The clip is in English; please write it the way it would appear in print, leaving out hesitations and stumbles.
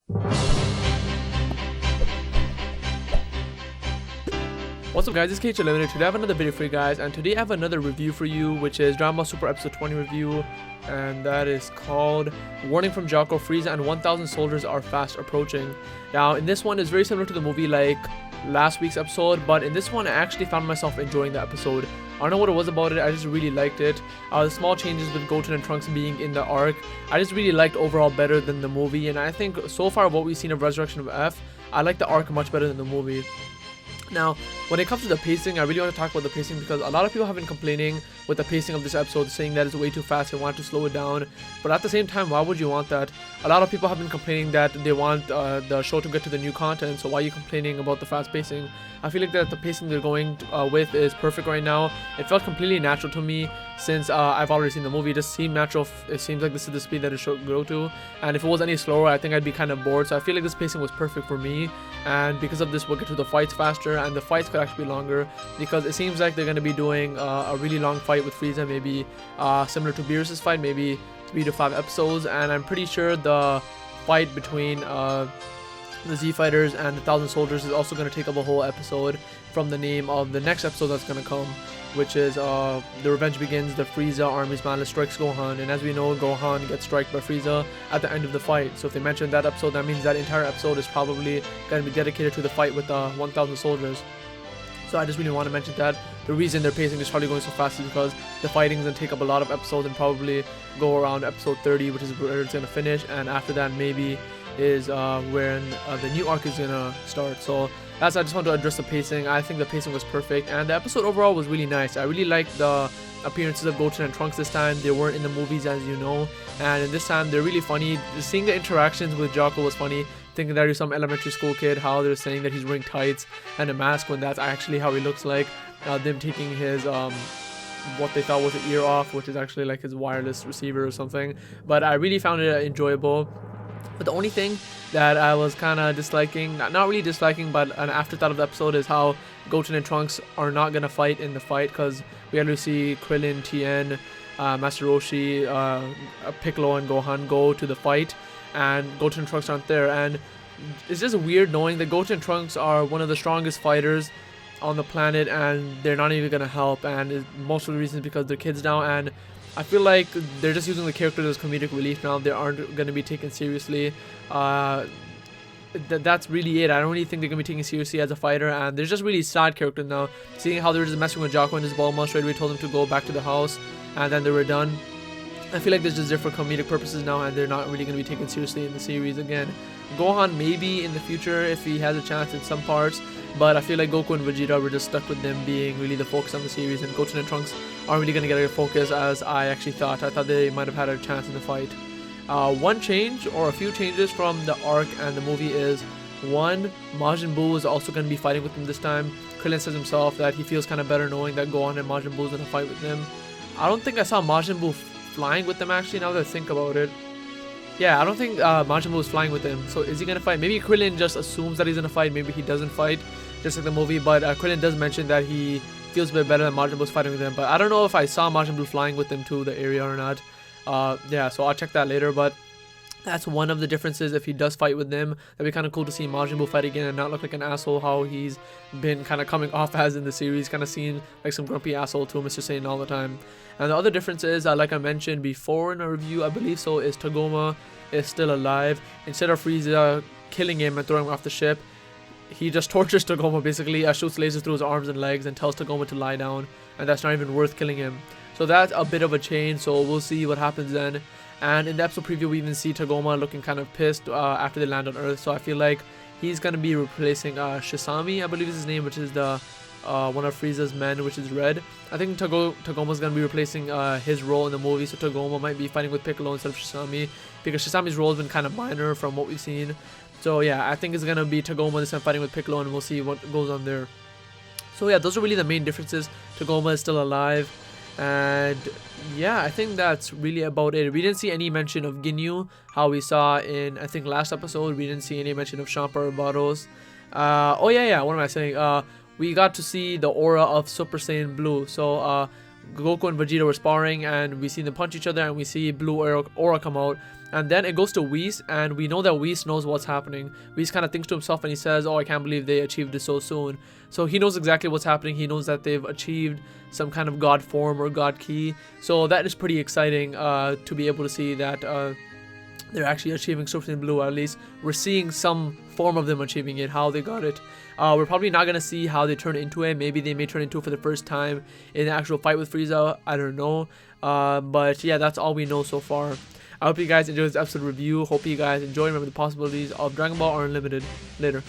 What's up guys, it's KhUnlimited. Today I have another video for you guys, and today I have another review for you, which is Drama Super Episode 20 review, and that is called Warning from Jaco, Frieza and 1000 soldiers are fast approaching. Now in this one, it's very similar to the movie like last week's episode, but in this one I actually found myself enjoying the episode. I don't know what it was about it, I just really liked it. The small changes with Goten and Trunks being in the arc, I just really liked overall better than the movie, and I think so far what we've seen of Resurrection of F, I like the arc much better than the movie. Now, when it comes to the pacing, I really want to talk about the pacing because a lot of people have been complaining with the pacing of this episode, saying that it's way too fast and want to slow it down. But at the same time, why would you want that? A lot of people have been complaining that they want the show to get to the new content, so why are you complaining about the fast pacing? I feel like that the pacing they're going with is perfect right now. It felt completely natural to me since I've already seen the movie. It just seemed natural. It seems like this is the speed that it should go to, and if it was any slower, I think I'd be kind of bored. So I feel like this pacing was perfect for me, and because of this, we'll get to the fights faster, and the fights could actually be longer because it seems like they're going to be doing a really long fight with Frieza, maybe similar to Beerus's fight, maybe 3 to 5 episodes, and I'm pretty sure the fight between the Z Fighters and the 1000 Soldiers is also going to take up a whole episode from the name of the next episode that's going to come, which is The Revenge Begins, the Frieza Army's Malice strikes Gohan, and as we know, Gohan gets struck by Frieza at the end of the fight. So if they mention that episode, that means that entire episode is probably going to be dedicated to the fight with the 1000 Soldiers. So I just really want to mention that the reason their pacing is probably going so fast is because the fighting is going to take up a lot of episodes and probably go around episode 30, which is where it's going to finish, and after that maybe is when the new arc is going to start. So I just want to address the pacing. I think the pacing was perfect, and the episode overall was really nice. I really liked the appearances of Goten and Trunks this time. They weren't in the movies, as you know, and in this time they're really funny. Just seeing the interactions with Jaco was funny, thinking that he's some elementary school kid, how they're saying that he's wearing tights and a mask when that's actually how he looks like. Them taking his what they thought was an ear off, which is actually like his wireless receiver or something. But I really found it enjoyable. But the only thing that I was kind of disliking, not really disliking, but an afterthought of the episode is how Goten and Trunks are not going to fight in the fight, because we actually see Krillin, Tien, Master Roshi, Piccolo and Gohan go to the fight, and Goten and Trunks aren't there. And it's just weird knowing that Goten and Trunks are one of the strongest fighters on the planet, and they're not even going to help, and most of the reason is because they're kids now, and I feel like they're just using the characters as comedic relief now. They aren't going to be taken seriously. That's really it. I don't really think they're going to be taken seriously as a fighter, and they're just really sad characters now. Seeing how they're just messing with Jaco and his Bulma, straight away told them to go back to the house, and then they were done. I feel like they're just there for comedic purposes now, and they're not really going to be taken seriously in the series again. Gohan maybe in the future if he has a chance in some parts, but I feel like Goku and Vegeta were just stuck with them being really the focus on the series, and Goten and Trunks aren't really going to get a focus as I actually thought. I thought they might have had a chance in the fight. One change or a few changes from the arc and the movie is, one, Majin Buu is also going to be fighting with him this time. Krillin says himself that he feels kind of better knowing that Gohan and Majin Buu is going to fight with him. I don't think I saw Majin Buu flying with them actually, now that I think about it. Yeah, I don't think Majin Buu is flying with him. So is he going to fight? Maybe Krillin just assumes that he's going to fight. Maybe he doesn't fight, just like the movie. But Krillin does mention that he feels a bit better than Majin Buu's fighting with him. But I don't know if I saw Majin Buu flying with him to the area or not. Yeah, so I'll check that later. But that's one of the differences. If he does fight with them, that'd be kind of cool to see Majin Buu fight again and not look like an asshole how he's been kind of coming off as in the series, kind of seen like some grumpy asshole to Mr. Satan all the time. And the other difference is, like I mentioned before in a review, I believe so, is Tagoma is still alive. Instead of Frieza killing him and throwing him off the ship, he just tortures Tagoma basically, shoots lasers through his arms and legs and tells Tagoma to lie down, and that's not even worth killing him. So that's a bit of a change, so we'll see what happens then. And in the episode preview, we even see Tagoma looking kind of pissed after they land on Earth, so I feel like he's going to be replacing Shisami, I believe is his name, which is the one of Frieza's men, which is red. I think Tagoma's going to be replacing his role in the movie, so Tagoma might be fighting with Piccolo instead of Shisami, because Shisami's role has been kind of minor from what we've seen. So yeah, I think it's going to be Tagoma this time fighting with Piccolo, and we'll see what goes on there. So yeah, those are really the main differences. Tagoma is still alive, and yeah, I think that's really about it. We didn't see any mention of Ginyu, how we saw in, I think, last episode. We didn't see any mention of Champa or Barros. Oh yeah, what am I saying? We got to see the aura of Super Saiyan Blue. So Goku and Vegeta were sparring, and we see them punch each other, and we see blue aura come out, And then it goes to Whis, and we know that Whis knows what's happening. Whis kind of thinks to himself and he says, oh, I can't believe they achieved this so soon. So he knows exactly what's happening. He knows that they've achieved some kind of god form or god key. So that is pretty exciting to be able to see that they're actually achieving Super Saiyan Blue. At least we're seeing some form of them achieving it, how they got it. We're probably not going to see how they turn into it. Maybe they may turn into it for the first time in the actual fight with Frieza. I don't know. But yeah, that's all we know so far. I hope you guys enjoyed this episode review. Hope you guys enjoy. Remember the possibilities of Dragon Ball are unlimited. Later.